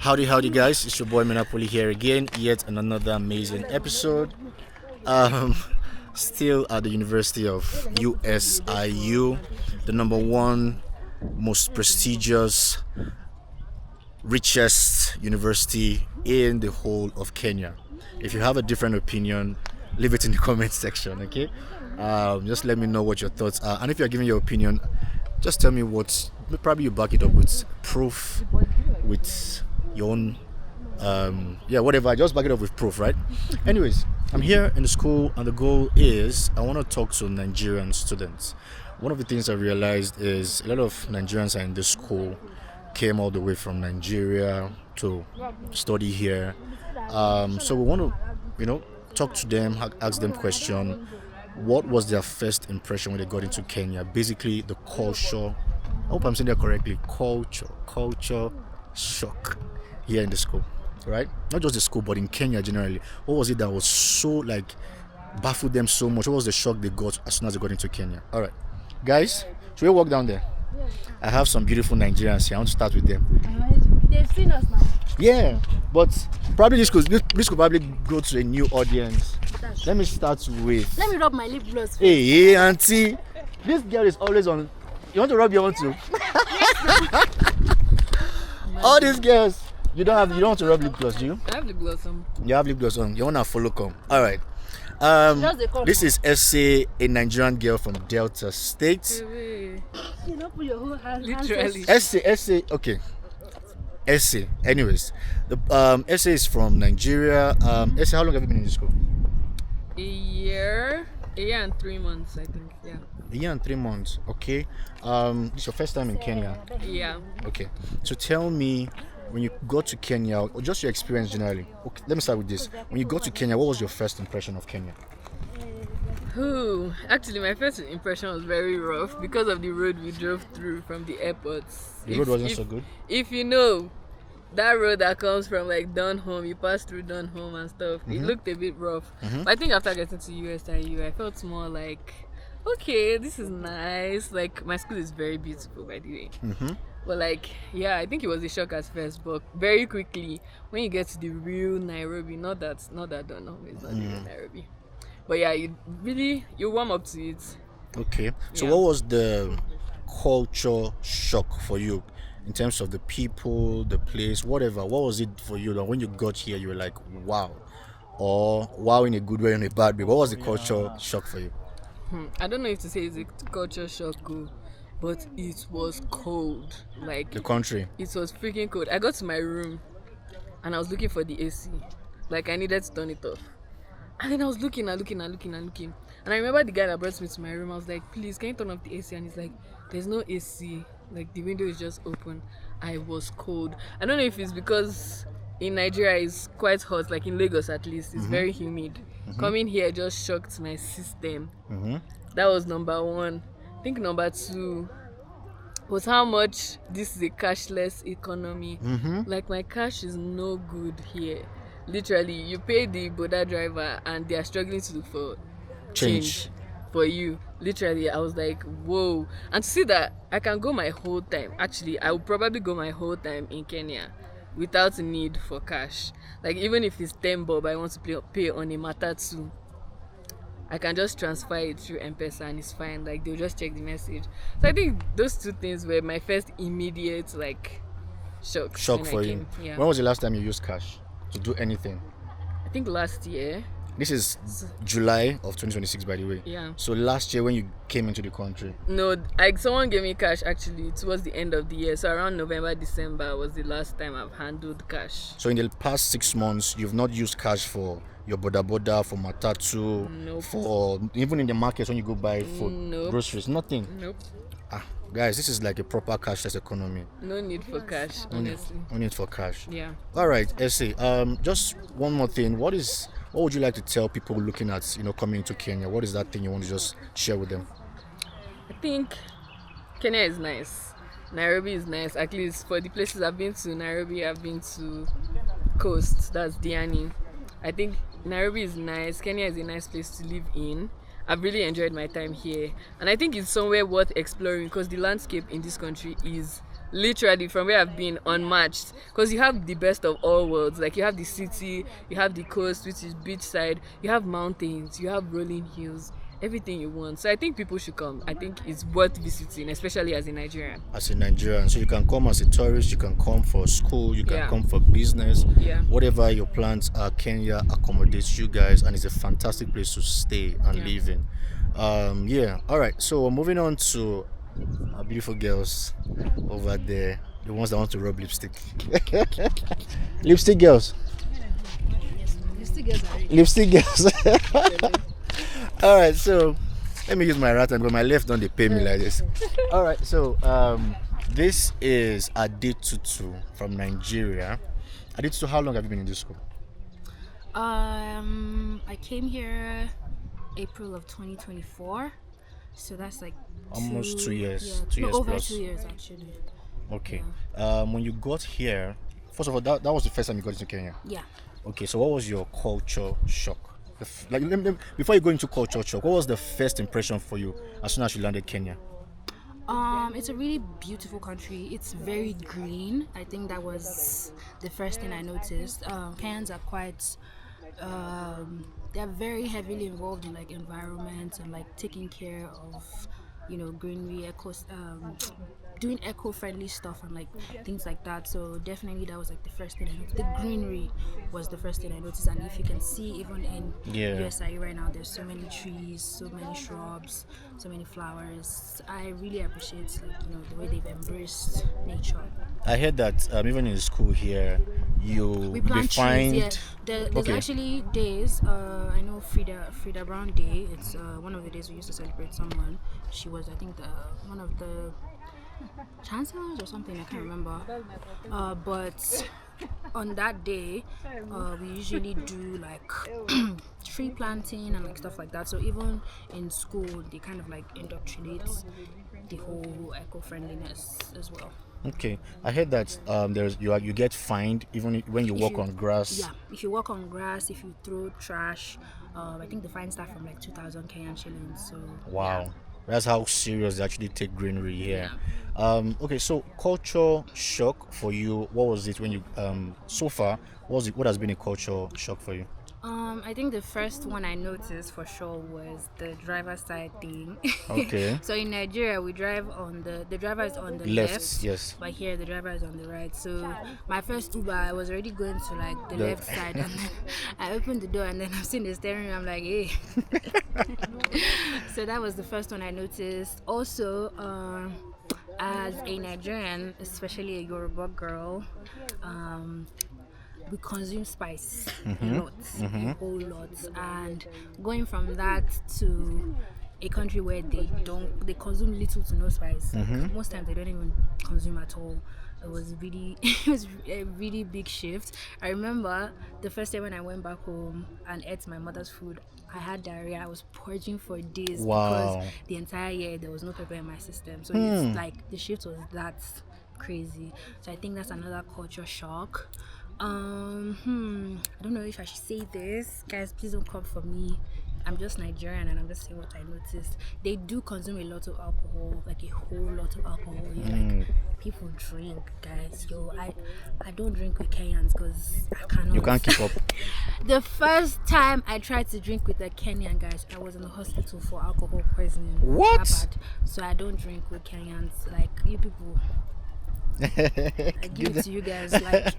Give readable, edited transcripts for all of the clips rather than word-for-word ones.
Howdy, howdy, guys! It's your boy Menapolee here again. Yet another amazing episode. Um, Still at the University of USIU, the number one most prestigious, richest university in the whole of Kenya. If you have a different opinion, leave it in the comment section. Okay, just let me know what your thoughts are, and if you're giving your opinion, just tell me what. Probably you back it up with proof, with your own yeah, whatever. Just back it up with proof, right? Anyways, I'm here in the school, and the goal is I want to talk to Nigerian students. One of the things I realized is a lot of Nigerians are in this school came all the way from Nigeria to study here. So we want to, talk to them, ask them question. What was their first impression when they got into Kenya? Basically, the culture. I hope I'm saying that correctly. Culture shock here in the school, right? Not just the school, but in Kenya generally. What was it that was so baffled them so much? What was the shock they got as soon as they got into Kenya? All right, guys, should we walk down there? I have some beautiful Nigerians here. I want to start with them. They've seen us now. Yeah, but probably this could probably go to a new audience. Let me start with. Let me rub my lip gloss. Hey, auntie, this girl is always on. You want to rub your own too? All these girls, you don't want to rub lip gloss, do you? I have lip gloss on. You have lip gloss on. You wanna follow come. All right. This is Essie, a Nigerian girl from Delta State. Baby. You don't put your whole hand. Literally. Essie, okay. Essie. Anyways, the Essie is from Nigeria. Essie, how long have you been in this school? A year and 3 months, I think. Yeah. A year and 3 months. Okay. This is your first time in Kenya. Yeah. Okay. So tell me, when you got to Kenya, or just your experience generally. Okay, let me start with this. When you got to Kenya, what was your first impression of Kenya? Actually, my first impression was very rough because of the road we drove through from the airports. The road wasn't so good? If you know, that road that comes from Dunhome, you pass through Dunhome and stuff, it looked a bit rough. But I think after getting to USIU, I felt more like, okay, this is nice. Like, my school is very beautiful, by the way. But I think it was a shock at first, but very quickly when you get to the real Nairobi, not that Dunhome, it's not the real Nairobi. But yeah, you warm up to it. Okay. So Yeah. what was the culture shock for you in terms of the people, the place, whatever? What was it for you that when you got here you were like, wow? Or wow in a good way or in a bad way? What was the culture shock for you? I don't know if to say it's a culture shock, but it was cold. The country. It was freaking cold. I got to my room and I was looking for the AC. I needed to turn it off. And then I was looking. And I remember the guy that brought me to my room. I was like, please, can you turn off the AC? And he's like, there's no AC. The window is just open. I was cold. I don't know if it's because in Nigeria it's quite hot, in Lagos at least. It's very humid. Coming here just shocked my system. That was number one. I think number two was how much this is a cashless economy. My cash is no good here. Literally, you pay the Boda driver and they are struggling to look for change for you. Literally, I was like, whoa. And to see that I can go my whole time. Actually, I would probably go my whole time in Kenya without a need for cash. Even if it's 10 bob, I want to pay on a matatu, I can just transfer it through M-Pesa and it's fine. They'll just check the message. So I think those two things were my first immediate shock For you. Yeah. When was the last time you used cash to do anything? I think last year. This is July of 2026, by the way. Yeah. So last year when you came into the country. No, someone gave me cash actually towards the end of the year. So around November, December was the last time I've handled cash. So in the past 6 months, you've not used cash for your boda, for matatu, Nope. for even in the markets when you go buy food, Nope. groceries, nothing. Nope. Guys, this is like a proper cashless economy. No need for cash, honestly. No need for cash. Yeah. All right, Essie. Just one more thing. What would you like to tell people looking at coming to Kenya? What is that thing you want to just share with them? I think Kenya is nice. Nairobi is nice. At least for the places I've been to, Nairobi, I've been to Coast, that's Diani. I think Nairobi is nice. Kenya is a nice place to live in. I've really enjoyed my time here. And I think it's somewhere worth exploring because the landscape in this country is literally from where I've been, unmatched. Because you have the best of all worlds. Like you have the city, you have the coast, which is beachside, you have mountains, you have rolling hills, everything you want. So I think people should come. I think it's worth visiting, especially as a Nigerian. As a Nigerian, so you can come as a tourist, you can come for school, you can Yeah. come for business, Yeah. whatever your plans are. Kenya accommodates you guys, and it's a fantastic place to stay and Yeah. live in. Yeah. All right. So moving on to our beautiful girls over there, the ones that want to rub lipstick. Lipstick girls. You still get that. Lipstick girls. All right. So let me use my right hand, but my left don't they pay me like this. All right. So this is Aditu from Nigeria. Aditu, how long have you been in this school? I came here April of 2024, so that's like Almost 2 years. Yeah, 2 no, years over plus. 2 years actually. Okay. When you got here, first of all, that was the first time you got into Kenya. Yeah. Okay. So what was your culture shock? Before you go into culture shock, what was the first impression for you as soon as you landed Kenya? It's a really beautiful country. It's very green. I think that was the first thing I noticed. Kenyans are quite they're very heavily involved in like environment and like taking care of greenery, doing eco-friendly stuff and like things like that. So definitely that was like the first thing I noticed. The greenery was the first thing I noticed, and if you can see even in USIE right now, there's so many trees, so many shrubs, so many flowers. I really appreciate the way they've embraced nature. I heard that even in school here, We plant find. trees. Yeah, there's actually days. I know Frida Brown Day. It's one of the days we used to celebrate someone. She was, I think, one of the chancellors or something. I can't remember. But on that day, we usually do like tree planting and like stuff like that. So even in school, they kind of like indoctrinate the whole eco-friendliness as well. Okay, I heard that you get fined even when you walk on grass. Yeah, if you walk on grass, if you throw trash, I think the fines start from like 2,000 Kenyan shillings. So Wow, that's how serious they actually take greenery here. Okay, so culture shock for you. What was it when you so far? What has been a culture shock for you? I think the first one I noticed for sure was the driver's side thing. Okay. So in Nigeria, we drive on the driver is on the Left, yes. but here the driver is on the right. So my first Uber, I was already going to like the left side, and then I opened the door, and then I'm seeing the steering wheel. I'm like, hey. So that was the first one I noticed. Also, as a Nigerian, especially a Yoruba girl, we consume spice a lot, a whole lot, and going from that to a country where they consume little to no spice. Most times they don't even consume at all. It was a really big shift. I remember the first time when I went back home and ate my mother's food, I had diarrhea. I was purging for days because the entire year there was no pepper in my system. So it's like the shift was that crazy. So I think that's another culture shock. I don't know if I should say this. Guys, please don't come for me. I'm just Nigerian and I'm just saying what I noticed. They do consume a lot of alcohol, like a whole lot of alcohol. Yeah, like people drink, guys. I don't drink with Kenyans because I cannot. You can't keep up. The first time I tried to drink with a Kenyan, guys, I was in the hospital for alcohol poisoning. What? That bad. So I don't drink with Kenyans. Like you people. I give it to you guys. Like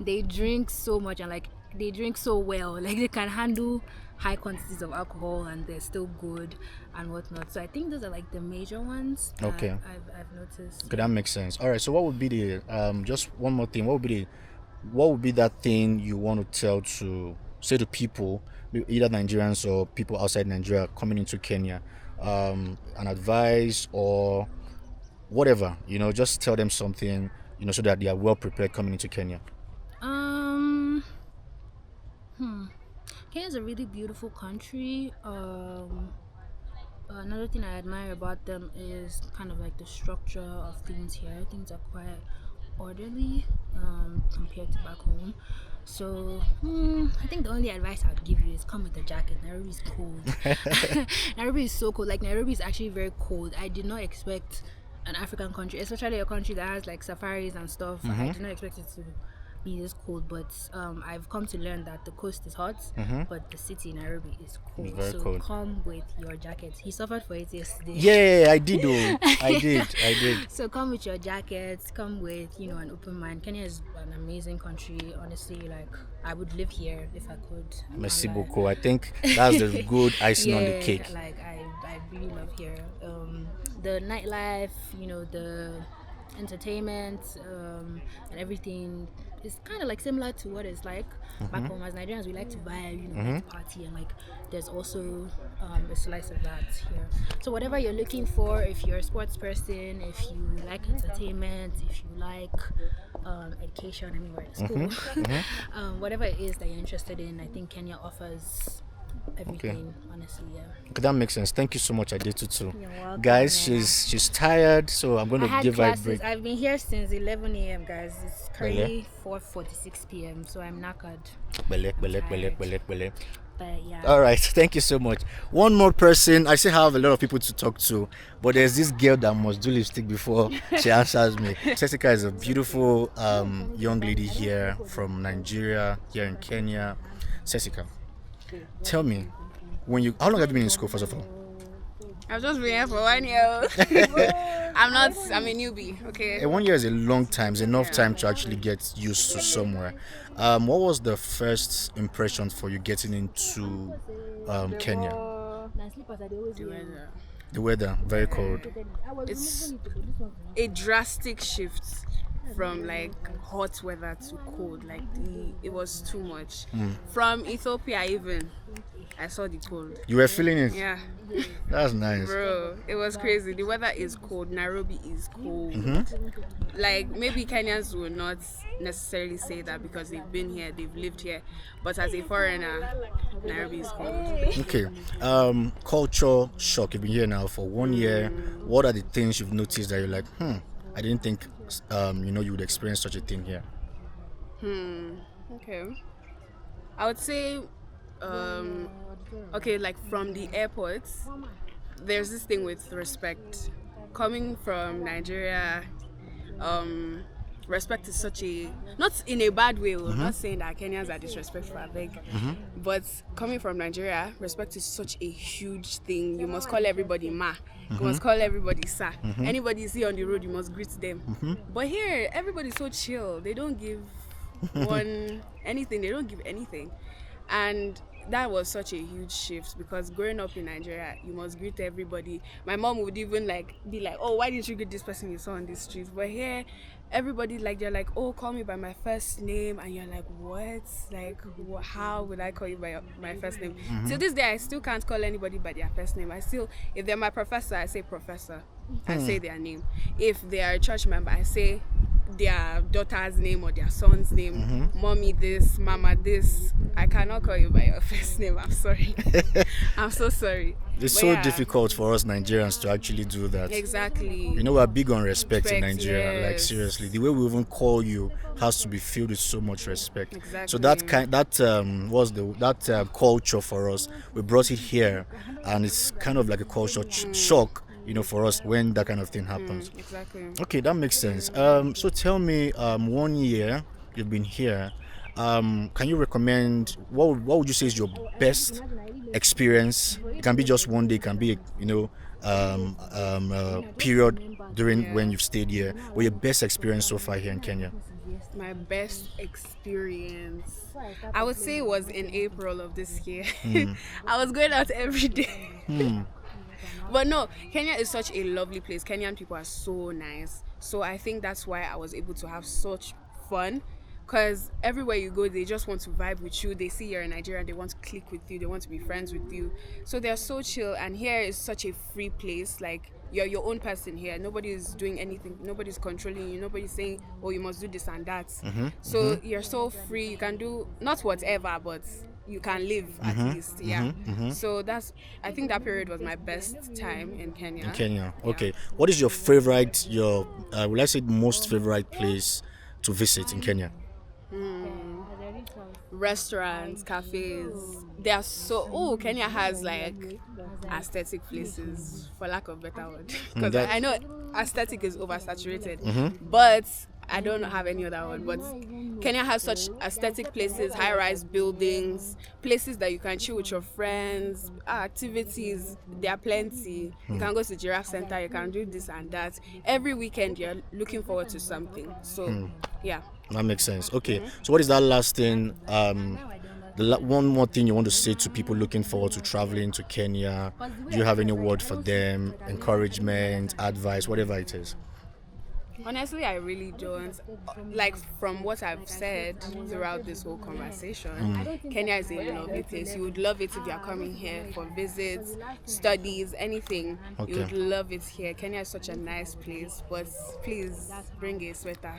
they drink so much and like they drink so well. Like they can handle high quantities of alcohol and they're still good and whatnot. So I think those are like the major ones that Okay. I've noticed. Okay, that makes sense. All right. So what would be the just one more thing? What would be that thing you want to say to people, either Nigerians or people outside Nigeria coming into Kenya, an advice or whatever, just tell them something, so that they are well prepared coming into Kenya. Kenya is a really beautiful country. Another thing I admire about them is kind of like the structure of things here. Things are quite orderly compared to back home. So I think the only advice I'd give you is come with a jacket. Nairobi is cold. Nairobi is so cold. Like Nairobi is actually very cold. I did not expect an African country, especially a country that has like safaris and stuff. I did not expect it to be this cold, but I've come to learn that the coast is hot, but the city Nairobi is cold. Very so cold. come with your jacket. He suffered for it yesterday. Yeah, I did. Oh, I did. So come with your jackets. Come with an open mind. Kenya is an amazing country. Honestly, like I would live here if I could. Merci And, like, beaucoup. I think that's the good icing on the cake. like I really love here. The nightlife, the entertainment, and everything is kind of like similar to what it's like back home. As Nigerians, we like to vibe, like to party, and like there's also a slice of that here. So whatever you're looking for, if you're a sports person, if you like entertainment, if you like education, anywhere, school, whatever it is that you're interested in, I think Kenya offers everything. Honestly, yeah. Okay, that makes sense. Thank you so much, Aditu too. You're welcome, Guys, Nana. she's tired, so I'm going I to had give her a classes. break. I've been here since 11 a.m. guys. It's currently 4:46 p.m. So I'm knackered. Bele. But yeah. All right, thank you so much. One more person. I still have a lot of people to talk to, but there's this girl that must do lipstick before she answers me. Jessica is a beautiful young lady here from Nigeria, here in Kenya. Jessica, tell me, how long have you been in school, first of all? I've just been here for 1 year. I'm a newbie, okay? 1 year is a long time. It's enough time to actually get used to somewhere. What was the first impression for you getting into Kenya? The weather, very cold. It's a drastic shift from like hot weather to cold. Like it was too much. From Ethiopia even, I saw the cold. You were feeling it? Yeah. That's nice. Bro, it was crazy. The weather is cold. Nairobi is cold. Like maybe Kenyans will not necessarily say that because they've been here, they've lived here, but as a foreigner, Nairobi is cold. Okay. Culture shock. You've been here now for 1 year. What are the things you've noticed that you're like, I didn't think you would experience such a thing here? Okay. I would say okay, like from the airport, there's this thing with respect. Coming from Nigeria, respect is such a, not in a bad way, we're not saying that Kenyans are disrespectful, I beg, but coming from Nigeria, respect is such a huge thing. You must call everybody ma, you must call everybody sir. Anybody you see on the road, you must greet them. But here, everybody's so chill. They don't give anything, they don't give anything. And that was such a huge shift because growing up in Nigeria, you must greet everybody. My mom would even be like, oh, why didn't you greet this person you saw on the street? But here, everybody they're like, oh, call me by my first name, and you're like, what? Like, how would I call you by my first name? Till this day, I still can't call anybody by their first name. If they're my professor, I say professor. I say their name. If they are a church member, I say their daughter's name or their son's name. Mommy this, mama this. I cannot call you by your first name. I'm sorry. I'm so sorry. It's so difficult for us Nigerians to actually do that. Exactly. We're big on respect in Respect, Nigeria. Like yes. seriously, the way we even call you has to be filled with so much respect. Exactly. So that culture for us. We brought it here, and it's kind of like a culture shock. For us when that kind of thing happens. Exactly. Okay, that makes sense. So tell me, 1 year you've been here. Can you recommend what would you say is your best experience? It can be just one day, it can be period during when you've stayed here. What your best experience so far here in Kenya? My best experience, I would say, was in April of this year. I was going out every day. But no, Kenya is such a lovely place. Kenyan people are so nice. So I think that's why I was able to have such fun. Because everywhere you go, they just want to vibe with you. They see you're in Nigeria, they want to click with you. They want to be friends with you. So they're so chill. And here is such a free place. Like, you're your own person here. Nobody is doing anything. Nobody's controlling you. Nobody's saying, oh, you must do this and that. So you're so free. You can do, not whatever, but you can live at least. So I think that period was my best time in Kenya. Okay. What is your favorite, would I say most favorite place to visit in Kenya? Restaurants, cafes. They are so, Kenya has like aesthetic places, for lack of better word. Because I know aesthetic is oversaturated, but I don't have any other word, but Kenya has such aesthetic places, high-rise buildings, places that you can chill with your friends, activities, there are plenty. You can go to Giraffe Center, you can do this and that. Every weekend you're looking forward to something. So, yeah. That makes sense. Okay, so what is that last thing? One more thing you want to say to people looking forward to traveling to Kenya? Do you have any word for them? Encouragement, advice, whatever it is? Honestly, I really don't. Like, from what I've said throughout this whole conversation, Kenya is a lovely place. You would love it if you're coming here for visits, studies, anything. Okay. You would love it here. Kenya is such a nice place, but please bring a sweater,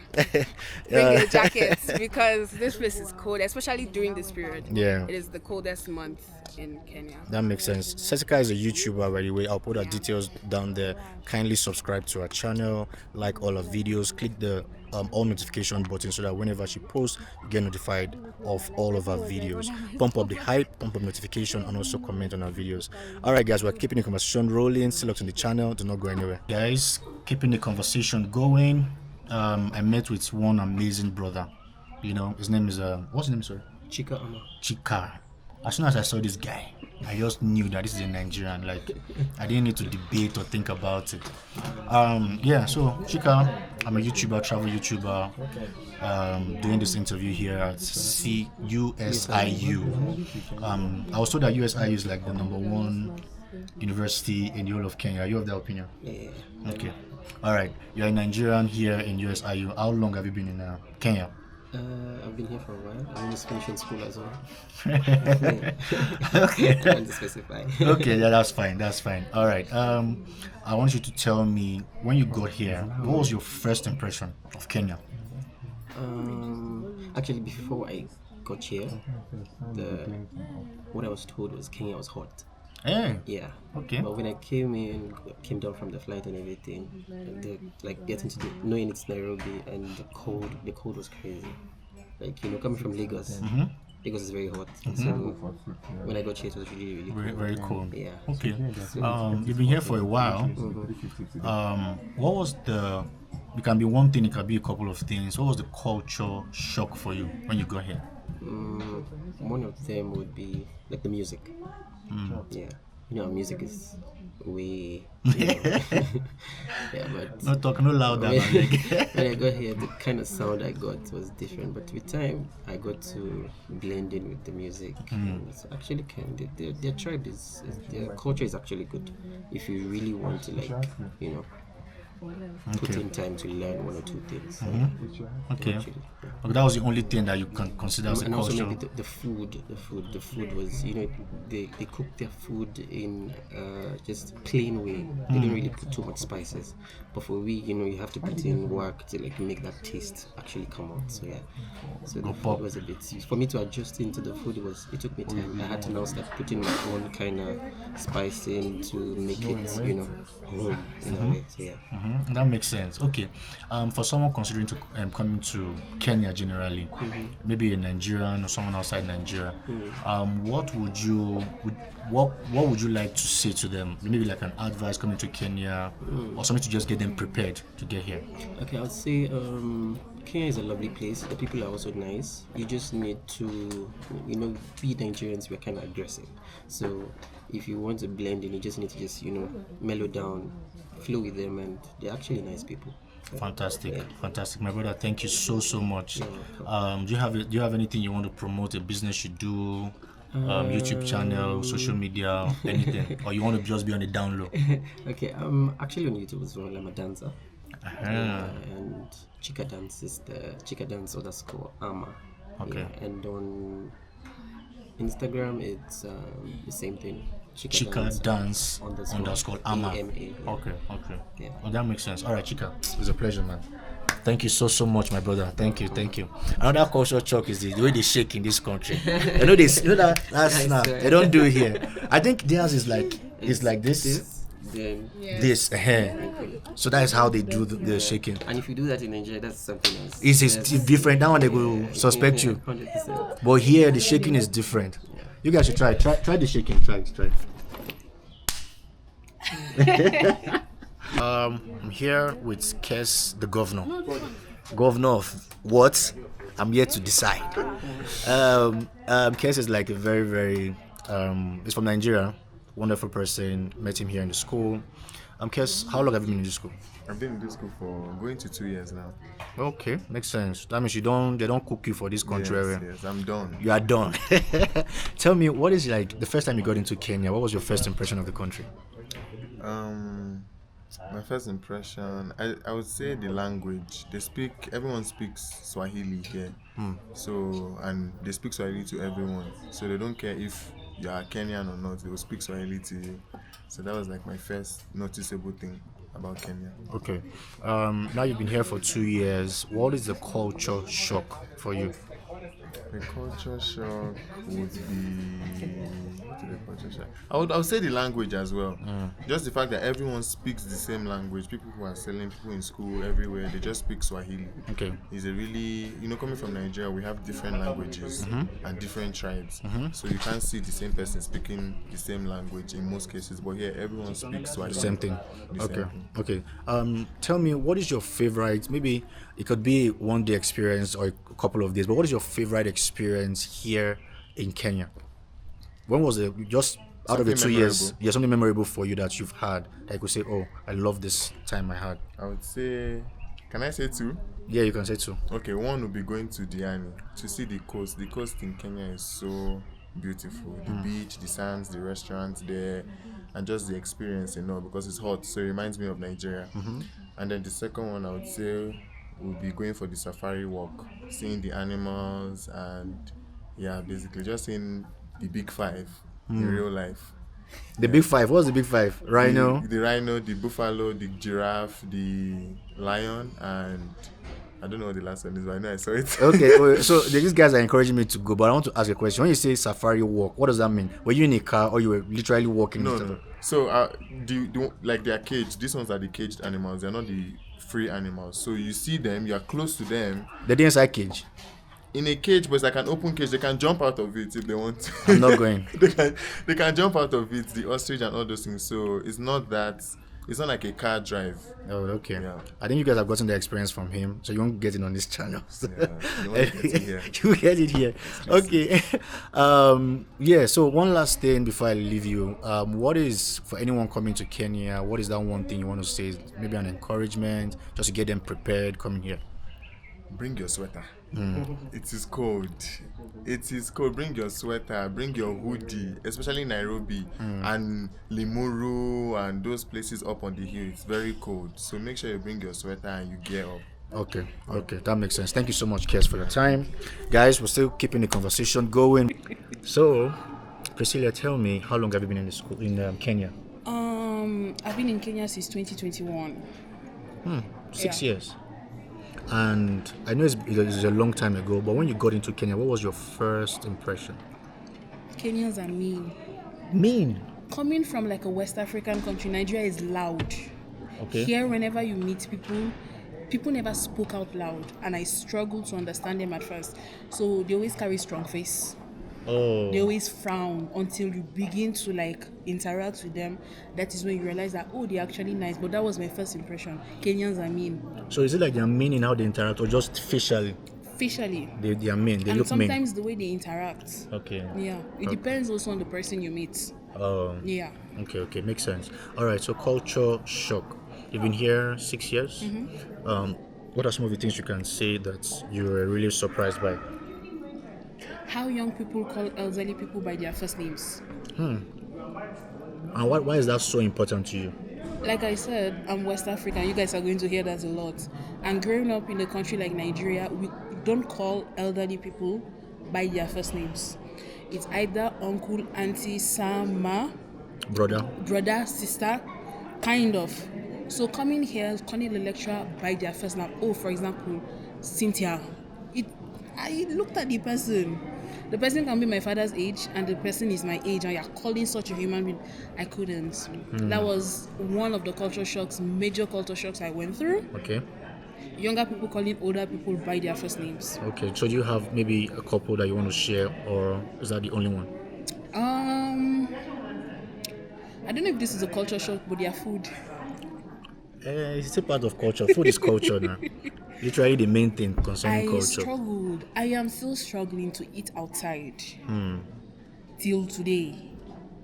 bring a jacket, because this place is cold, especially during this period. Yeah. It is the coldest month in Kenya. That makes sense. Sesika is a YouTuber, by the way. I'll put her details down there. Kindly subscribe to her channel, like all her videos, click the all notification button so that whenever she posts, you get notified of all of her videos. Pump up the hype, pump up notification, and also comment on our videos. Alright guys, we're keeping the conversation rolling. Still locked on the channel, do not go anywhere. Guys, keeping the conversation going. I met with one amazing brother. You know, his name is what's his name, sorry? Chica. Chica. As soon as I saw this guy, I just knew that this is a Nigerian. Like, I didn't need to debate or think about it. Yeah, so Chica, I'm a YouTuber, travel YouTuber, doing this interview here at USIU. I was told that USIU is like the #1 university in the whole of Kenya. You have that opinion? Yeah. Okay. All right. You're a Nigerian here in USIU. How long have you been in Kenya? I've been here for a while. I'm just finishing school as well. Okay. I want to specify. Okay, yeah, that's fine. That's fine. All right. I want you to tell me, when you got here, what was your first impression of Kenya? Actually, before I got here, what I was told was Kenya was hot. Hey. Yeah. Okay. But when I came down from the flight and everything, getting to knowing it's Nairobi and the cold was crazy. Like, you know, coming from Lagos, Lagos is very hot. So when I got here, it was really, really cold. Very cool. Yeah. Okay. You've been here for a while. What was it can be one thing, it can be a couple of things. What was the culture shock for you when you got here? One of them would be like the music. Yeah, you know, music is way. Yeah, but No talk, no louder. when I got here, the kind of sound I got was different. But with time, I got to blend in with the music. And it's actually kind. Their tribe their culture is actually good. If you really want to, like, you know, put in time to learn one or two things. Okay. Okay, that was the only thing that you can consider as a And also culture. maybe the food was, you know, they cook their food in just plain way. They don't really put too much spices. But for we, you know, you have to put in work to like make that taste actually come out. So yeah, so the food was a bit, for me to adjust into the food, it took me time. I had to now start putting my own kind of spice in to make it, you know, home in a way. So yeah. That makes sense. Okay. For someone considering to coming to Kenya generally, maybe a Nigerian or someone outside Nigeria, what would you like to say to them? Maybe like an advice coming to Kenya, or something to just get them prepared to get here. Okay, I would say Kenya is a lovely place. The people are also nice. You just need to, you know, we Nigerians, we're kind of aggressive. So if you want to blend in, you just need to just, you know, mellow down, flow with them, and they're actually nice people. Fantastic, fantastic, my brother. Thank you so much. Do you have anything you want to promote? A business you do? YouTube channel, social media, anything, or you want to just be on the down low? Okay, actually on YouTube as well. I'm a dancer, and Chica Dance is the Chica Dance _ama. Okay. Yeah, and on Instagram it's the same thing. Chica Dance _ ama. AMA, yeah. Okay. Yeah. Well, that makes sense. All right, Chica, it's a pleasure, man. Thank you so much, my brother. Thank you. Another cultural shock is the way they shake in this country. You know this. You know that's not. They don't do it here. I think theirs is like this. Then This. So that is how they do the shaking. and if you do that in Nigeria, that's something else. It's different. That one they will suspect you. 100%. But here the shaking is different. You guys should try the shaking. Try. I'm here with Kes, the governor. Governor of what? I'm yet to decide. Kes is like a very, very. He's from Nigeria. Wonderful person. Met him here in the school. Kes, how long have you been in this school? I've been in this school for going to 2 years now. Okay, makes sense. That means they don't cook you for this country area. Yes, I'm done. You are done. Tell me, what is like the first time you got into Kenya? What was your first impression of the country? My first impression, I would say the language. Everyone speaks Swahili here. So, and they speak Swahili to everyone. So they don't care if you are Kenyan or not, they will speak Swahili to you. So that was like my first noticeable thing about Kenya. Okay. Now you've been here for 2 years. What is the culture shock for you? The culture shock would be. What is the culture shock? I would say the language as well. Just the fact that everyone speaks the same language. People who are selling, people in school, everywhere, they just speak Swahili. Okay. It's a really, coming from Nigeria, we have different languages and different tribes. So you can't see the same person speaking the same language in most cases. But here, everyone speaks Swahili. Same thing. The Okay. same thing. Okay. Tell me, what is your favorite? Maybe it could be one day experience or a couple of days. But what is your favorite experience here in Kenya? When was it? Just out of the Something 2 years, memorable. yeah, something memorable for you that you've had. That you could say, oh, I love this time I had. I would say, can I say two? Yeah, you can say two. Okay, one would be going to Diani to see the coast. The coast in Kenya is so beautiful. The beach, the sands, the restaurants there, and just the experience, because it's hot. So it reminds me of Nigeria. And then the second one, I would say, would be going for the safari walk, seeing the animals, and basically just seeing the big five in real life. The big five. What's the big five? Rhino. The rhino, the buffalo, the giraffe, the lion, and I don't know what the last one is, but I know I saw it. Okay, so these guys are encouraging me to go, but I want to ask a question. When you say safari walk, what does that mean? Were you in a car or you were literally walking? No. So, like they are caged. These ones are the caged animals. They're not the free animals. So you see them, you are close to them. They're inside cage. In a cage, but it's like an open cage. They can jump out of it if they want to. I'm not going. they can jump out of it, the ostrich and all those things. So it's not like a car drive. Oh, okay. Yeah. I think you guys have gotten the experience from him, so you won't get it on this channel. Yeah, you won't get it here. You get it here. Okay. So one last thing before I leave you. What is, for anyone coming to Kenya, what is that one thing you want to say? Maybe an encouragement, just to get them prepared coming here. Bring your sweater. It is cold. Bring your sweater, bring your hoodie, especially Nairobi and Limuru and those places up on the hill. It's very cold. So make sure you bring your sweater and you gear up. Okay, that makes sense. Thank you so much, Kes, for your time. Guys, we're still keeping the conversation going. So, Priscilia, tell me, how long have you been in the school in Kenya? I've been in Kenya since 2021. 6 years. And I know it's a long time ago, but when you got into Kenya, what was your first impression? Kenyans are mean. Mean? Coming from like a West African country, Nigeria is loud. Okay. Here, whenever you meet people never spoke out loud, and I struggled to understand them at first. So they always carry strong face. Oh. They always frown until you begin to like interact with them. That is when you realize that, oh, they're actually nice. But that was my first impression. Kenyans are mean. So is it like they're mean in how they interact, or just facially? Facially. They are mean. They And look mean. sometimes the way they interact. Okay. Yeah. It depends also on the person you meet. Oh. Yeah. Okay, makes sense. All right, so culture shock. You've been here 6 years. What are some of the things you can say that you were really surprised by? How young people call elderly people by their first names. And why is that so important to you? Like I said, I'm West African. You guys are going to hear that a lot. And growing up in a country like Nigeria, we don't call elderly people by their first names. It's either uncle, auntie, sama, brother, sister, kind of. So coming here, calling the lecturer by their first name. Oh, for example, Cynthia. I looked at the person. The person can be my father's age, and the person is my age, and you're calling such a human being. I couldn't. That was one of the major culture shocks I went through. Okay. Younger people calling older people by their first names. Okay, so do you have maybe a couple that you want to share, or is that the only one? I don't know if this is a culture shock, but their food. It's a part of culture. Food is culture now. Literally the main thing concerning I culture. struggled. I am still struggling to eat outside till today.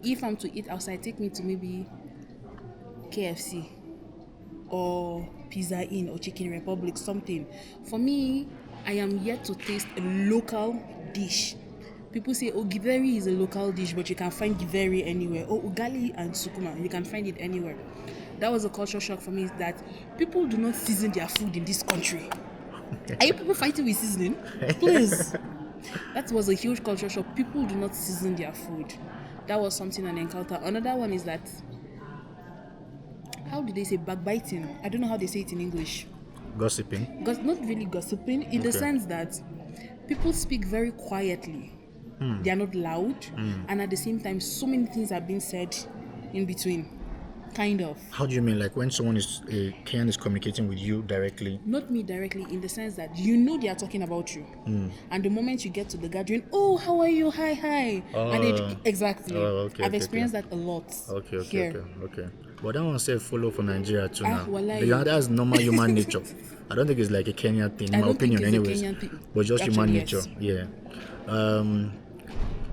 If I'm to eat outside, take me to maybe KFC or Pizza Inn or Chicken Republic, something. For me, I am yet to taste a local dish. People say, oh, githeri is a local dish, but you can find githeri anywhere. Oh, ugali and sukuma, you can find it anywhere. That was a culture shock for me, is that people do not season their food in this country. Are you people fighting with seasoning? Please. That was a huge culture shock. People do not season their food. That was something an encounter. Another one is that, how do they say backbiting? I don't know how they say it in English. Gossiping. Not really gossiping, in the Okay. sense that people speak very quietly. They are not loud, and at the same time, so many things are being said in between. Kind of. How do you mean? Like when someone is a Kenyan is communicating with you directly? Not me directly, in the sense that you know they are talking about you, and the moment you get to the gathering, oh, how are you? Hi. And exactly. Okay, I've okay, experienced that a lot. Here. Okay. But that one said follow for Nigeria too now. Wallahi. That's normal human nature. I don't think it's like a Kenyan thing, in I my don't think opinion, it's a anyways. Kenyan thing. But just human Actually, nature. yes. Yeah.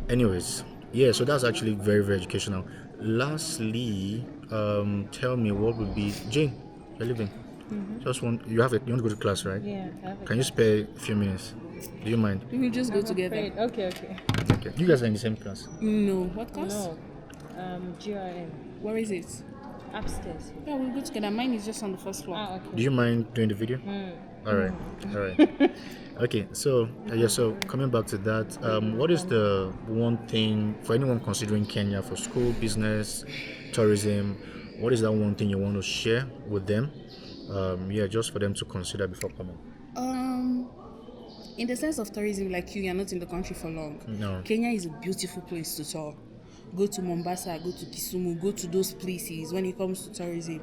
Anyways, yeah. So that's actually very, very educational. Lastly, tell me what would be Jane. You're leaving. Just want you want to go to class, right? Yeah, I have it. Can you spare a few minutes? Do you mind? We will just go together. Okay. Okay. You guys are in the same class. No, what class? No. GRM. Where is it? Upstairs. Yeah, we'll go together. Mine is just on the first floor. Okay. Do you mind doing the video? All right. Okay, so so coming back to that, what is the one thing for anyone considering Kenya for school, business, tourism? What is that one thing you want to share with them? Just for them to consider before coming. In the sense of tourism, like you are not in the country for long. No. Kenya is a beautiful place to tour. Go to Mombasa, go to Kisumu, go to those places when it comes to tourism.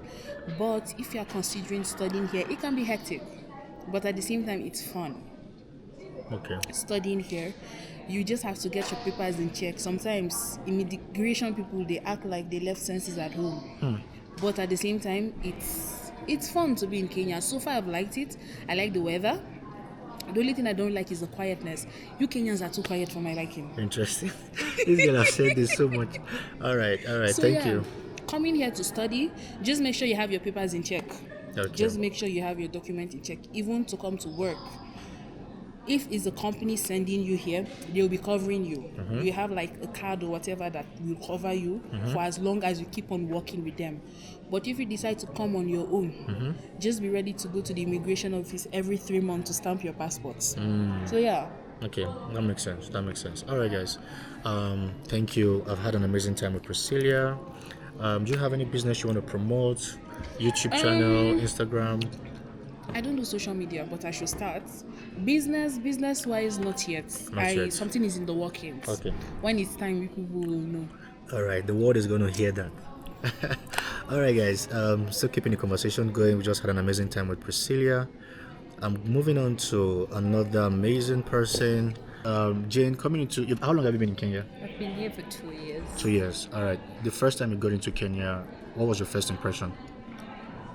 But if you are considering studying here, it can be hectic. But at the same time, it's fun. Okay. Studying here, you just have to get your papers in check. Sometimes immigration people, they act like they left census at home. But at the same time, it's fun to be in Kenya. So far, I've liked it. I like the weather. The only thing I don't like is the quietness. You Kenyans are too quiet for my liking. Interesting. This girl has said this so much. All right. So Thank you. Coming here to study, just make sure you have your papers in check. Okay. Just make sure you have your document in check. Even to come to work, if it's a company sending you here, they'll be covering you. You have like a card or whatever that will cover you for as long as you keep on working with them. But if you decide to come on your own, just be ready to go to the immigration office every 3 months to stamp your passports. So yeah. Okay, that makes sense. All right, guys. Thank you. I've had an amazing time with Priscilia. Do you have any business you want to promote? YouTube channel, Instagram? I don't do social media, but I should start. Business wise, not yet. Not yet. Something is in the workings. Okay. When it's time, people will know. All right, the world is going to hear that. All right, guys. Still keeping the conversation going. We just had an amazing time with Priscilia. I'm moving on to another amazing person. Jane, coming into how long have you been in Kenya? I've been here for 2 years. 2 years. All right. The first time you got into Kenya, what was your first impression?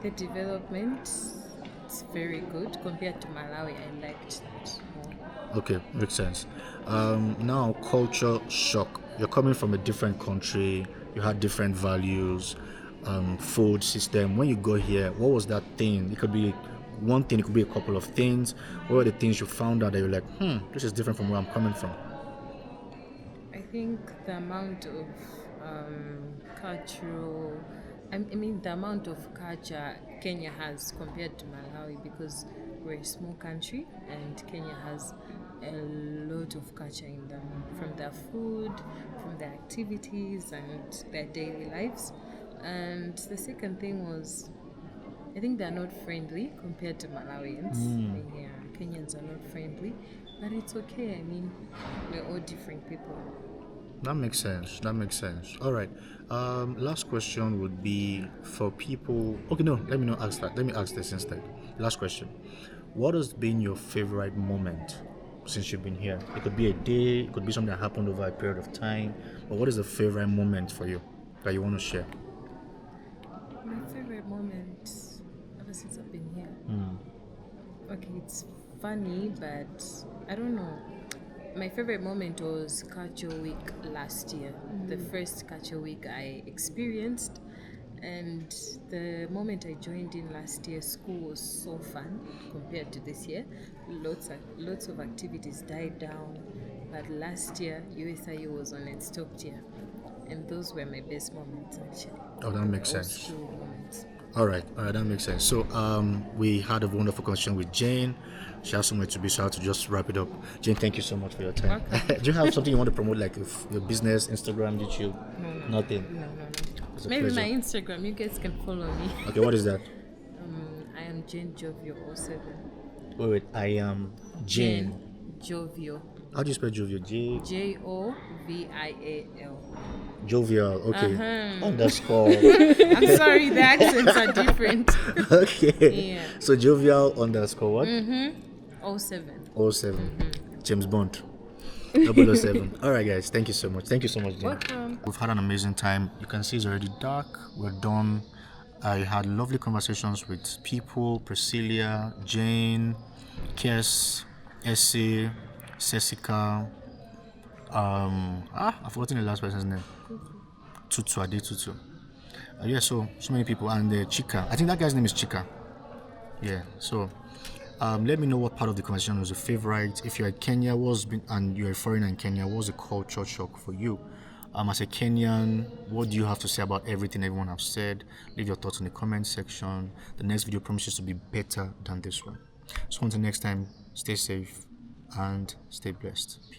The development is very good compared to Malawi. I liked that more. Okay, makes sense. Now, culture shock. You're coming from a different country. You had different values, food system. When you go here, what was that thing? It could be one thing. It could be a couple of things. What were the things you found out that you're like, this is different from where I'm coming from? I think the amount of the amount of culture Kenya has compared to Malawi, because we're a small country and Kenya has a lot of culture in them, from their food, from their activities and their daily lives. And the second thing was, I think they're not friendly compared to Malawians. Yeah, Kenyans are not friendly, but it's okay. I mean, we're all different people. That makes sense. All right. Last question would be for people. Okay, no, let me not ask that. Let me ask this instead. Last question. What has been your favorite moment since you've been here? It could be a day, it could be something that happened over a period of time. But what is the favorite moment for you that you want to share? My favorite moment, Okay, it's funny, but I don't know. My favorite moment was Culture Week last year, the first Culture Week I experienced. And the moment I joined in last year, school was so fun compared to this year. Lots of activities died down, but last year USIU was on its top tier, and those were my best moments actually. Oh, that makes Old sense. school moments. All right, that makes sense. So, we had a wonderful conversation with Jane. She has somewhere to be, so I have to just wrap it up. Jane, thank you so much for your time. Do you have something you want to promote, like if your business, Instagram, YouTube? Nothing. No. It's a Maybe pleasure. my Instagram. You guys can follow me. Okay, what is that? I am Jane Jovio 07. Wait, I am Jane. Jovio. How do you spell jovial? Jovial. Jovial. Okay. Underscore. I'm sorry, the accents are different. Okay. Yeah. So jovial underscore what? 07. 07. James Bond. 007. All right, guys. Thank you so much. Thank you so much, Jane. Welcome. We've had an amazing time. You can see it's already dark. We're done. I had lovely conversations with people: Priscilia, Jane, Kes, Essie, Jessica. I've forgotten the last person's name. Tutu, Aditu. Yeah, so many people, and Chica. I think that guy's name is Chica. Yeah. So, let me know what part of the conversation was your favorite. If you're in Kenya, and you're a foreigner in Kenya, what was the culture shock for you? As a Kenyan, what do you have to say about everything everyone has said? Leave your thoughts in the comment section. The next video promises to be better than this one. So until next time, stay safe and stay blessed. Peace.